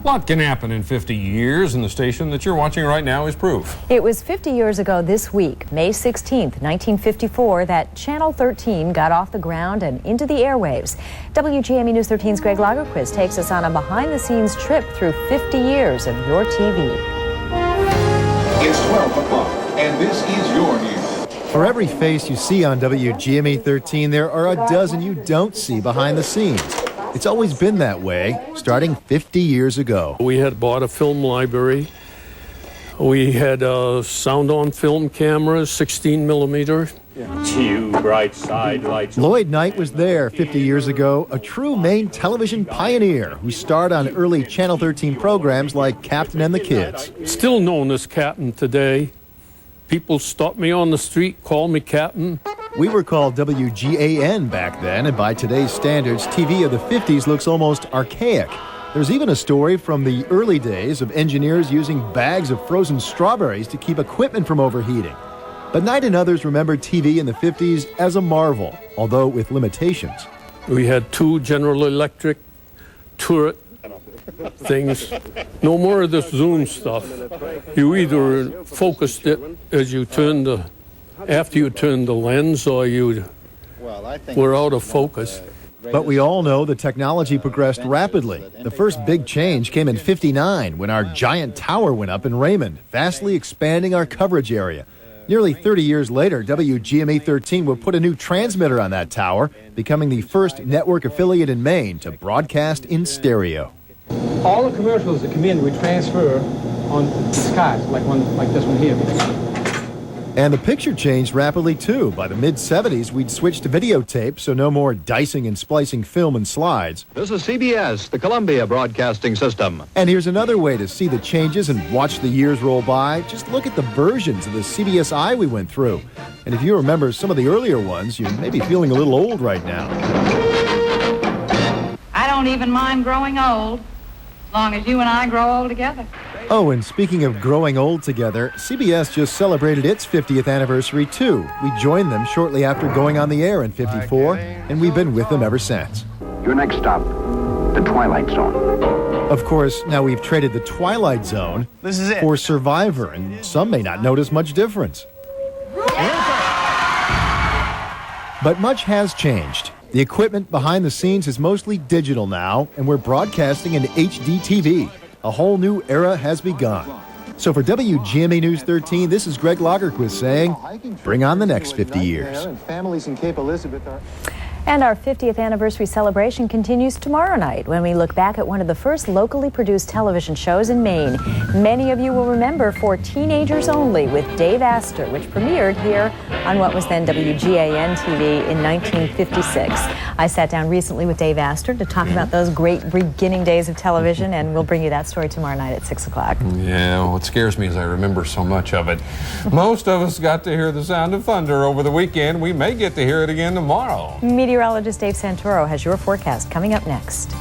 What can happen in 50 years, and the station that you're watching right now is proof. It was 50 years ago this week, May 16th, 1954, that Channel 13 got off the ground and into the airwaves. WGME News 13's Greg Lagerquist takes us on a behind-the-scenes trip through 50 years of your TV. It's 12 o'clock, and this is your news. For every face you see on WGME 13, there are a dozen you don't see behind the scenes. It's always been that way, starting 50 years ago. We had bought a film library. We had sound on film cameras, 16 millimeter. Two bright side lights. Lloyd Knight was there 50 years ago, a true Maine television pioneer who starred on early Channel 13 programs like Captain and the Kids. Still known as Captain today. People stop me on the street, call me Captain. We were called WGAN back then, and by today's standards, TV of the 50s looks almost archaic. There's even a story from the early days of engineers using bags of frozen strawberries to keep equipment from overheating. But Knight and others remember TV in the 50s as a marvel, although with limitations. We had two General Electric turret things. No more of this zoom stuff. You either focused it as you turned after you turned the lens, or you were out of focus. But we all know the technology progressed rapidly. The first big change came in '59 when our giant tower went up in Raymond, vastly expanding our coverage area. Nearly 30 years later, WGME 13 would put a new transmitter on that tower, becoming the first network affiliate in Maine to broadcast in stereo. All the commercials that come in, we transfer on cards, like this one here. And the picture changed rapidly, too. By the mid-'70s, we'd switch to videotape, so no more dicing and splicing film and slides. This is CBS, the Columbia Broadcasting System. And here's another way to see the changes and watch the years roll by. Just look at the versions of the CBS-I we went through. And if you remember some of the earlier ones, you may be feeling a little old right now. I don't even mind growing old, as long as you and I grow old together. Oh, and speaking of growing old together, CBS just celebrated its 50th anniversary, too. We joined them shortly after going on the air in '54, and we've been with them ever since. Your next stop, the Twilight Zone. Of course, now we've traded the Twilight Zone for Survivor, and some may not notice much difference. But much has changed. The equipment behind the scenes is mostly digital now, and we're broadcasting in HD TV. A whole new era has begun. So for WGME News 13, this is Greg Lagerquist saying, bring on the next 50 years. And our 50th anniversary celebration continues tomorrow night when we look back at one of the first locally produced television shows in Maine. Many of you will remember For Teenagers Only with Dave Astor, which premiered here on what was then WGAN TV in 1956. I sat down recently with Dave Astor to talk about those great beginning days of television, and we'll bring you that story tomorrow night at 6 o'clock. Yeah, what scares me is I remember so much of it. Most of us got to hear the sound of thunder over the weekend. We may get to hear it again tomorrow. Meteorologist Dave Santoro has your forecast coming up next.